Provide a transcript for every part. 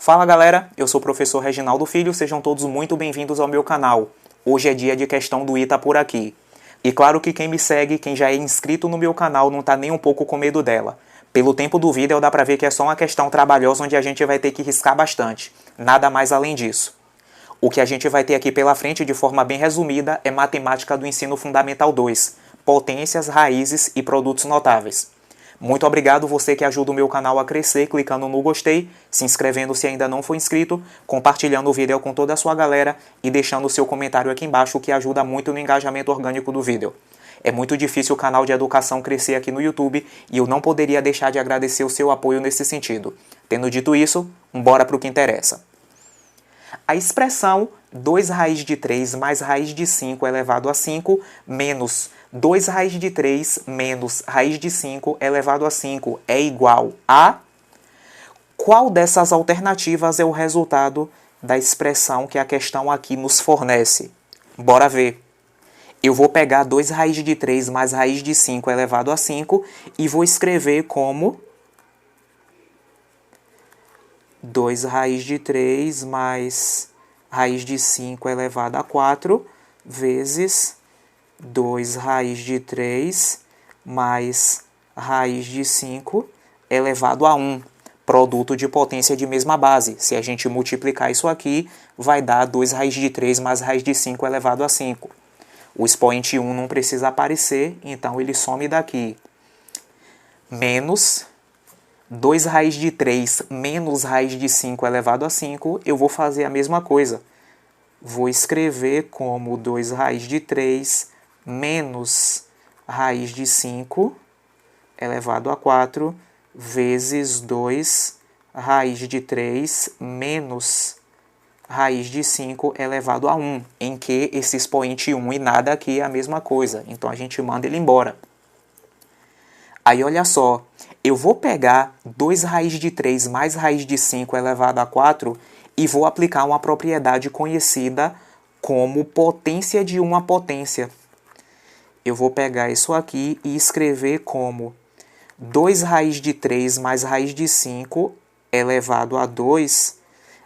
Fala galera, eu sou o professor Reginaldo Filho, sejam todos muito bem-vindos ao meu canal. Hoje é dia de questão do ITA por aqui. E claro que quem me segue, quem já é inscrito no meu canal, não tá nem um pouco com medo dela. Pelo tempo do vídeo dá pra ver que é só uma questão trabalhosa onde a gente vai ter que riscar bastante. Nada mais além disso. O que a gente vai ter aqui pela frente de forma bem resumida é matemática do ensino fundamental 2, potências, raízes e produtos notáveis. Muito obrigado você que ajuda o meu canal a crescer clicando no gostei, se inscrevendo se ainda não for inscrito, compartilhando o vídeo com toda a sua galera e deixando o seu comentário aqui embaixo, o que ajuda muito no engajamento orgânico do vídeo. É muito difícil o canal de educação crescer aqui no YouTube e eu não poderia deixar de agradecer o seu apoio nesse sentido. Tendo dito isso, bora para o que interessa. A expressão 2 raiz de 3 mais raiz de 5 elevado a 5 menos 2 raiz de 3 menos raiz de 5 elevado a 5 é igual a... Qual dessas alternativas é o resultado da expressão que a questão aqui nos fornece? Bora ver. Eu vou pegar 2 raiz de 3 mais raiz de 5 elevado a 5 e vou escrever como 2 raiz de 3 mais raiz de 5 elevado a 4 vezes 2 raiz de 3 mais raiz de 5 elevado a 1. Produto de potência de mesma base. Se a gente multiplicar isso aqui, vai dar 2 raiz de 3 mais raiz de 5 elevado a 5. O expoente 1 não precisa aparecer, então ele some daqui. Menos 2 raiz de 3 menos raiz de 5 elevado a 5, eu vou fazer a mesma coisa. Vou escrever como 2 raiz de 3 menos raiz de 5 elevado a 4 vezes 2 raiz de 3 menos raiz de 5 elevado a 1, em que esse expoente 1 e nada aqui é a mesma coisa. Então a gente manda ele embora. Aí olha só, eu vou pegar 2 raiz de 3 mais raiz de 5 elevado a 4 e vou aplicar uma propriedade conhecida como potência de uma potência. Eu vou pegar isso aqui e escrever como 2 raiz de 3 mais raiz de 5 elevado a 2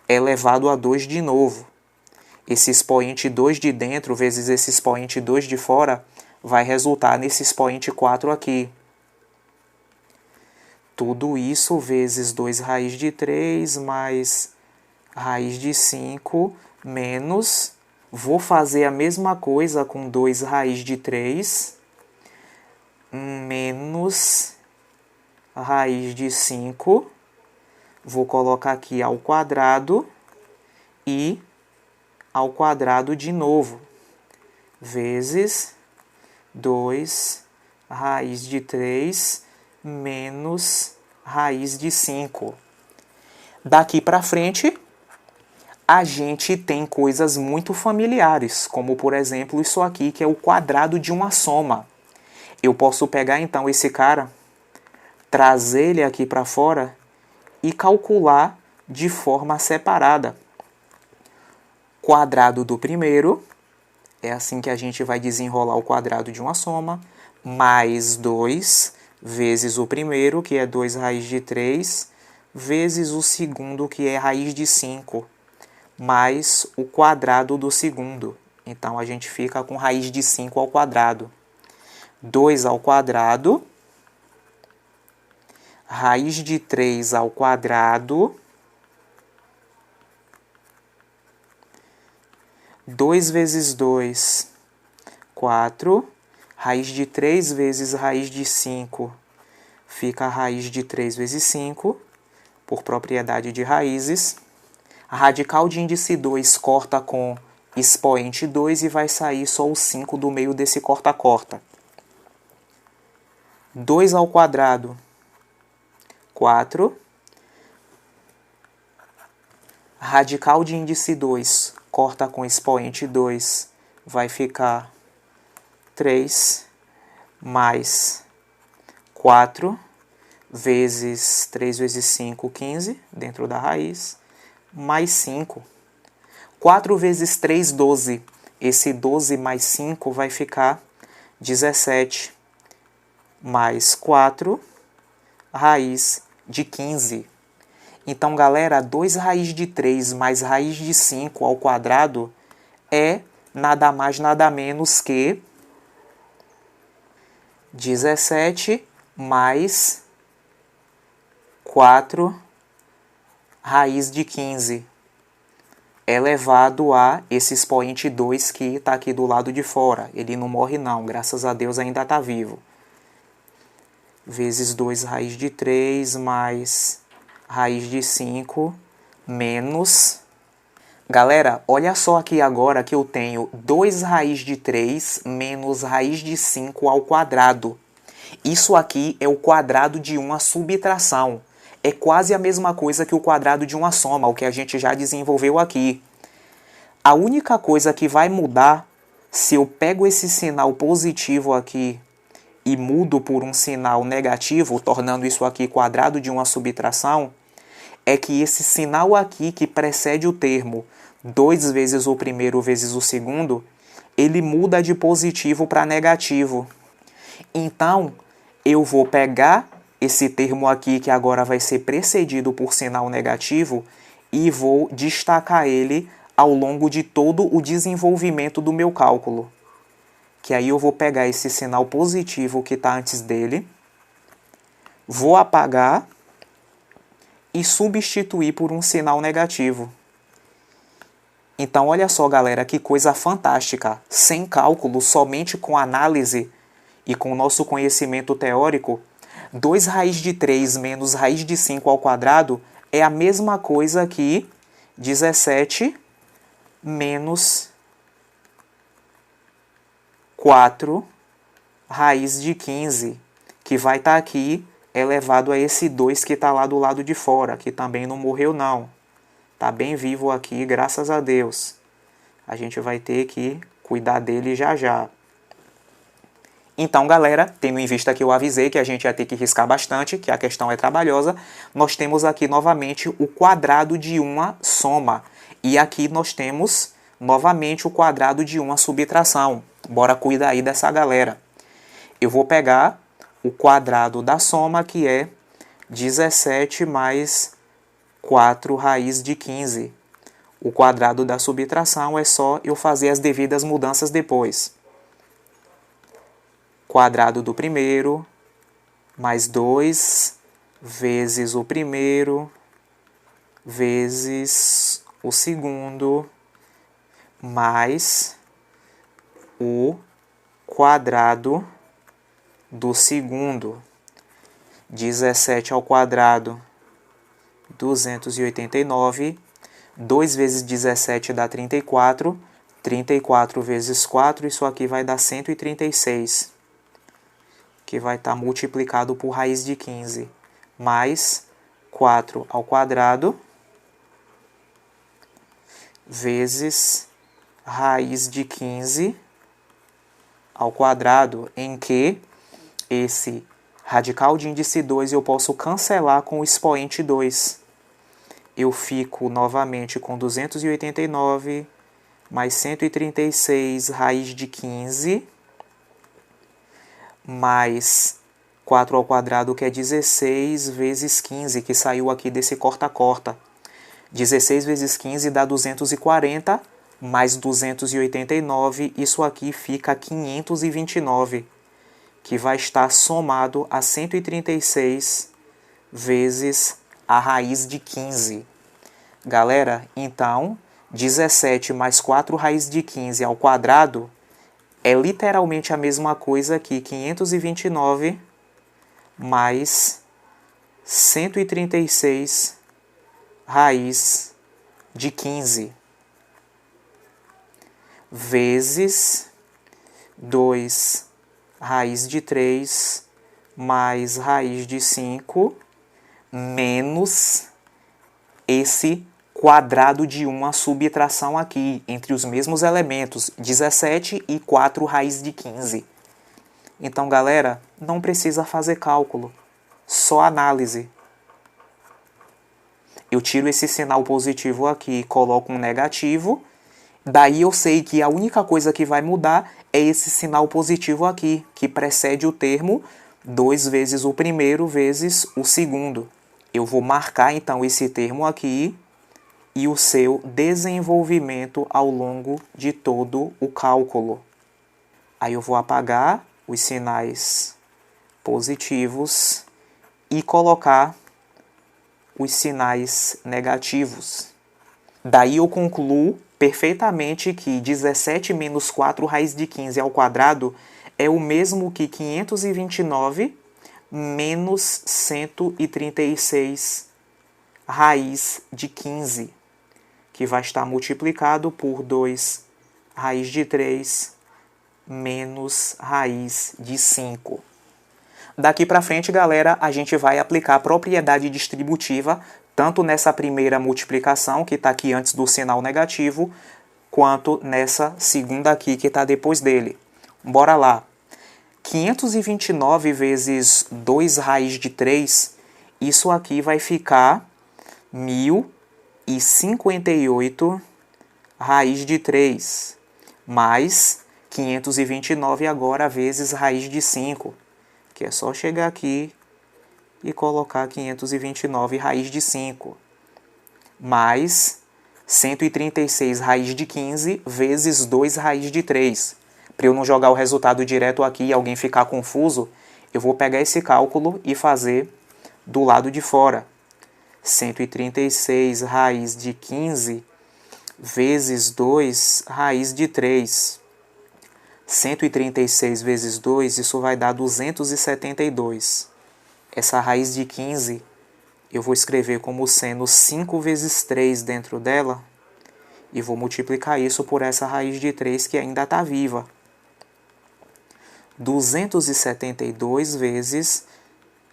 elevado a 2 de novo. Esse expoente 2 de dentro vezes esse expoente 2 de fora vai resultar nesse expoente 4 aqui. Tudo isso vezes 2 raiz de 3 mais raiz de 5 menos... Vou fazer a mesma coisa com 2 raiz de 3 menos raiz de 5. Vou colocar aqui ao quadrado e ao quadrado de novo. Vezes 2 raiz de 3 menos raiz de 5. Daqui para frente, a gente tem coisas muito familiares, como por exemplo isso aqui, que é o quadrado de uma soma. Eu posso pegar então esse cara, trazer ele aqui para fora e calcular de forma separada. Quadrado do primeiro, é assim que a gente vai desenrolar o quadrado de uma soma, mais 2 vezes o primeiro, que é 2 raiz de 3, vezes o segundo, que é raiz de 5, mais o quadrado do segundo. Então, a gente fica com raiz de 5 ao quadrado. 2 ao quadrado, raiz de 3 ao quadrado, 2 vezes 2, 4, raiz de 3 vezes raiz de 5, fica a raiz de 3 vezes 5, por propriedade de raízes. A radical de índice 2 corta com expoente 2 e vai sair só o 5 do meio desse corta-corta. 2 ao quadrado, 4. Radical de índice 2 corta com expoente 2, vai ficar 3 mais 4 vezes 3 vezes 5, 15, dentro da raiz, mais 5. 4 vezes 3, 12. Esse 12 mais 5 vai ficar 17. Mais 4, raiz de 15. Então, galera, 2 raiz de 3 mais raiz de 5 ao quadrado é nada mais, nada menos que 17 mais 4 raiz de 15 elevado a esse expoente 2 que está aqui do lado de fora. Ele não morre não, graças a Deus ainda está vivo. Vezes 2 raiz de 3 mais raiz de 5 menos... Galera, olha só aqui agora que eu tenho 2 raiz de 3 menos raiz de 5 ao quadrado. Isso aqui é o quadrado de uma subtração. É quase a mesma coisa que o quadrado de uma soma, o que a gente já desenvolveu aqui. A única coisa que vai mudar, se eu pego esse sinal positivo aqui e mudo por um sinal negativo, tornando isso aqui quadrado de uma subtração, é que esse sinal aqui que precede o termo 2 vezes o primeiro vezes o segundo, ele muda de positivo para negativo. Então, eu vou pegar esse termo aqui que agora vai ser precedido por sinal negativo e vou destacar ele ao longo de todo o desenvolvimento do meu cálculo. Que aí eu vou pegar esse sinal positivo que está antes dele, vou apagar e substituir por um sinal negativo. Então, olha só, galera, que coisa fantástica. Sem cálculo, somente com análise e com o nosso conhecimento teórico, 2 raiz de 3 menos raiz de 5 ao quadrado é a mesma coisa que 17 menos 4 raiz de 15, que vai estar aqui elevado a esse 2 que está lá do lado de fora, que também não morreu não. Está bem vivo aqui, graças a Deus. A gente vai ter que cuidar dele já já. Então, galera, tendo em vista que eu avisei que a gente ia ter que riscar bastante, que a questão é trabalhosa, nós temos aqui novamente o quadrado de uma soma. E aqui nós temos novamente o quadrado de uma subtração. Bora cuidar aí dessa galera. Eu vou pegar o quadrado da soma, que é 17 mais 4 raiz de 15. O quadrado da subtração é só eu fazer as devidas mudanças depois. Quadrado do primeiro, mais 2, vezes o primeiro, vezes o segundo, mais o quadrado do segundo. 17 ao quadrado, 289. 2 vezes 17 dá 34. 34 vezes 4, isso aqui vai dar 136. Que vai estar multiplicado por raiz de 15. Mais 4 ao quadrado, vezes raiz de 15 ao quadrado, em que esse radical de índice 2 eu posso cancelar com o expoente 2. Eu fico novamente com 289 mais 136 raiz de 15 mais 4 ao quadrado, que é 16 vezes 15, que saiu aqui desse corta-corta. 16 vezes 15 dá 240, mais 289, isso aqui fica 529, que vai estar somado a 136 vezes a raiz de 15. Galera, então, 17 mais 4 raiz de 15 ao quadrado é literalmente a mesma coisa que 529 mais 136 raiz de 15 vezes 2 raiz de 3 mais raiz de 5 menos esse quadrado de uma subtração aqui, entre os mesmos elementos, 17 e 4 raiz de 15. Então, galera, não precisa fazer cálculo, só análise. Eu tiro esse sinal positivo aqui e coloco um negativo, daí eu sei que a única coisa que vai mudar é esse sinal positivo aqui, que precede o termo 2 vezes o primeiro vezes o segundo. Eu vou marcar então esse termo aqui e o seu desenvolvimento ao longo de todo o cálculo. Aí eu vou apagar os sinais positivos e colocar os sinais negativos. Daí eu concluo perfeitamente que 17 menos 4 raiz de 15 ao quadrado é o mesmo que 529 menos 136 raiz de 15, que vai estar multiplicado por 2 raiz de 3 menos raiz de 5. Daqui para frente, galera, a gente vai aplicar a propriedade distributiva tanto nessa primeira multiplicação, que está aqui antes do sinal negativo, quanto nessa segunda aqui, que está depois dele. Bora lá. 529 vezes 2 raiz de 3, isso aqui vai ficar 1058 raiz de 3, mais 529 agora vezes raiz de 5, que é só chegar aqui e colocar 529 raiz de 5, mais 136 raiz de 15 vezes 2 raiz de 3. Para eu não jogar o resultado direto aqui e alguém ficar confuso, eu vou pegar esse cálculo e fazer do lado de fora. 136 raiz de 15 vezes 2 raiz de 3. 136 vezes 2, isso vai dar 272. Essa raiz de 15 eu vou escrever como sendo 5 vezes 3 dentro dela e vou multiplicar isso por essa raiz de 3 que ainda está viva. 272 vezes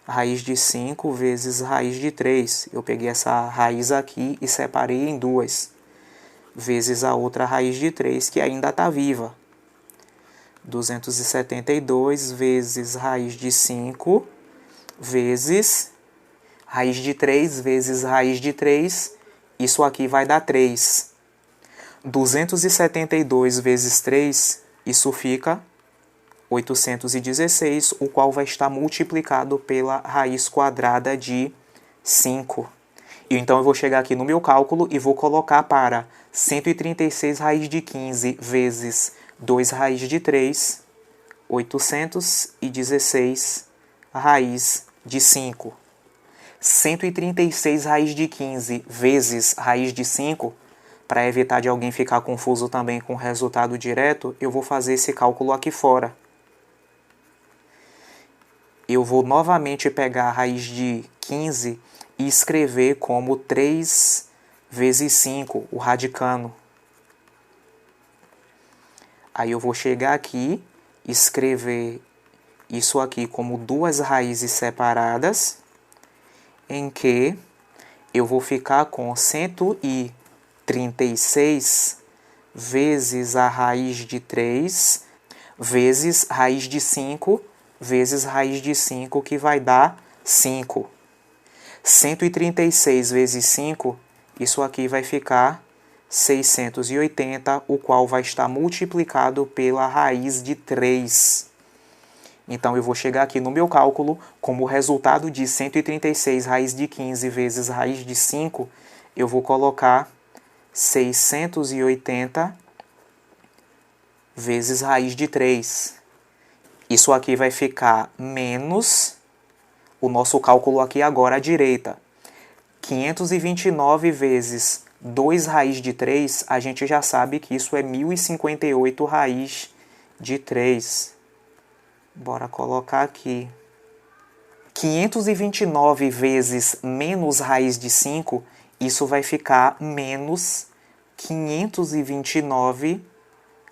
raiz de 5 vezes raiz de 3. Eu peguei essa raiz aqui e separei em duas. Vezes a outra raiz de 3 que ainda está viva. 272 vezes raiz de 5 vezes raiz de 3 vezes raiz de 3. Isso aqui vai dar 3. 272 vezes 3, isso fica 816, o qual vai estar multiplicado pela raiz quadrada de 5. E então eu vou chegar aqui no meu cálculo e vou colocar para 136 raiz de 15 vezes 2 raiz de 3, 816 raiz de 5. 136 raiz de 15 vezes raiz de 5, para evitar de alguém ficar confuso também com o resultado direto, eu vou fazer esse cálculo aqui fora. Eu vou novamente pegar a raiz de 15 e escrever como 3 vezes 5, o radicando. Aí eu vou chegar aqui, escrever isso aqui como duas raízes separadas, em que eu vou ficar com 136 vezes a raiz de 3 vezes raiz de 5 vezes raiz de 5, que vai dar 5. 136 vezes 5, isso aqui vai ficar 680, o qual vai estar multiplicado pela raiz de 3. Então, eu vou chegar aqui no meu cálculo, como resultado de 136 raiz de 15 vezes raiz de 5, eu vou colocar 680 vezes raiz de 3. Isso aqui vai ficar menos o nosso cálculo aqui agora à direita. 529 vezes 2 raiz de 3, a gente já sabe que isso é 1058 raiz de 3. Bora colocar aqui. 529 vezes menos raiz de 5, isso vai ficar menos 529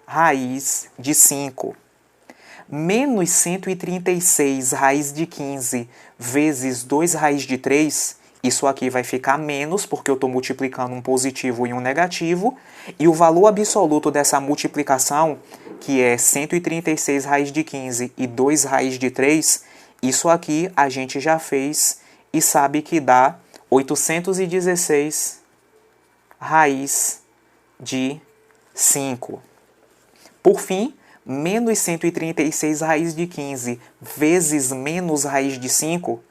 raiz de 5. Menos 136 raiz de 15 vezes 2 raiz de 3, isso aqui vai ficar menos, porque eu estou multiplicando um positivo e um negativo, e o valor absoluto dessa multiplicação, que é 136 raiz de 15 e 2 raiz de 3, isso aqui a gente já fez e sabe que dá 816 raiz de 5. Por fim, menos 136 raiz de 15 vezes menos raiz de 5,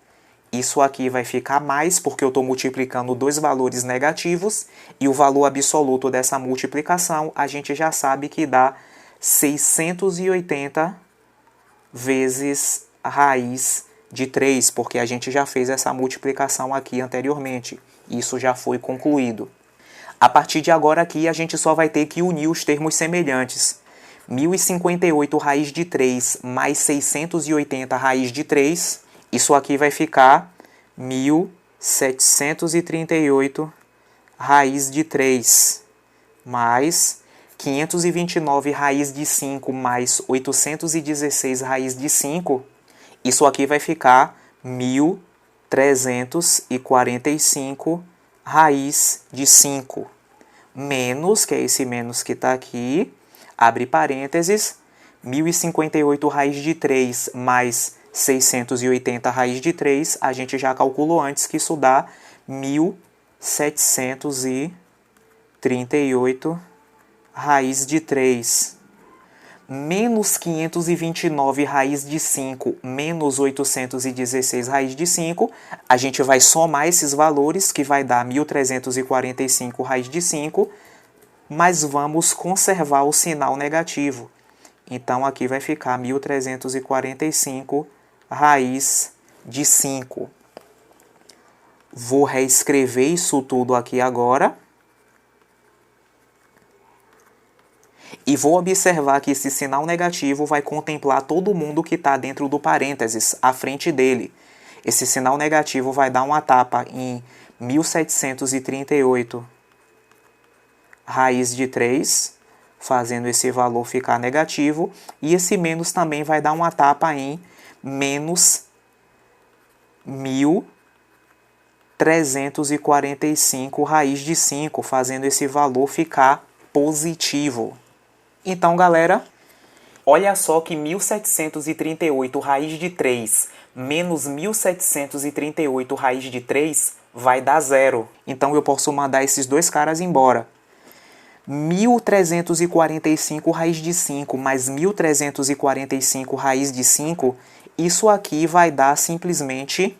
Isso aqui vai ficar mais porque eu estou multiplicando dois valores negativos e o valor absoluto dessa multiplicação a gente já sabe que dá 680 vezes a raiz de 3, porque a gente já fez essa multiplicação aqui anteriormente. Isso já foi concluído. A partir de agora aqui a gente só vai ter que unir os termos semelhantes. 1058 raiz de 3 mais 680 raiz de 3, isso aqui vai ficar 1738 raiz de 3 mais 529 raiz de 5 mais 816 raiz de 5, isso aqui vai ficar 1345 raiz de 5, menos, que é esse menos que está aqui, abre parênteses, 1058 raiz de 3 mais 680 raiz de 3, a gente já calculou antes que isso dá 1738 raiz de 3, menos 529 raiz de 5, menos 816 raiz de 5, a gente vai somar esses valores, que vai dar 1345 raiz de 5, mas vamos conservar o sinal negativo. Então, aqui vai ficar 1345 raiz de 5. Vou reescrever isso tudo aqui agora. E vou observar que esse sinal negativo vai contemplar todo mundo que está dentro do parênteses, à frente dele. Esse sinal negativo vai dar uma tapa em 1738 raiz de 3, fazendo esse valor ficar negativo. E esse menos também vai dar uma tapa em menos 1345 raiz de 5, fazendo esse valor ficar positivo. Então, galera, olha só que 1738 raiz de 3 menos 1738 raiz de 3 vai dar 0. Então, eu posso mandar esses dois caras embora. 1345 raiz de 5 mais 1345 raiz de 5, isso aqui vai dar simplesmente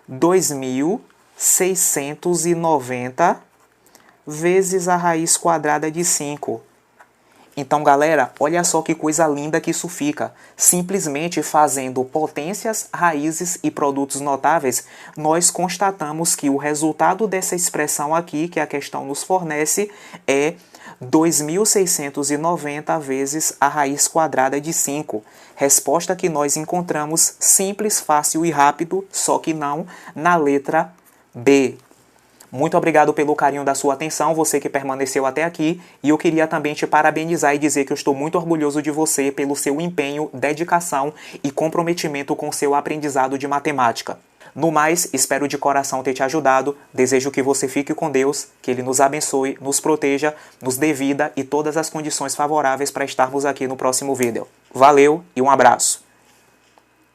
2690 vezes a raiz quadrada de 5. Então, galera, olha só que coisa linda que isso fica. Simplesmente fazendo potências, raízes e produtos notáveis, nós constatamos que o resultado dessa expressão aqui, que a questão nos fornece, é 2690 vezes a raiz quadrada de 5. Resposta que nós encontramos simples, fácil e rápido, só que não na letra B. Muito obrigado pelo carinho da sua atenção, você que permaneceu até aqui, e eu queria também te parabenizar e dizer que eu estou muito orgulhoso de você pelo seu empenho, dedicação e comprometimento com o seu aprendizado de matemática. No mais, espero de coração ter te ajudado, desejo que você fique com Deus, que Ele nos abençoe, nos proteja, nos dê vida e todas as condições favoráveis para estarmos aqui no próximo vídeo. Valeu e um abraço!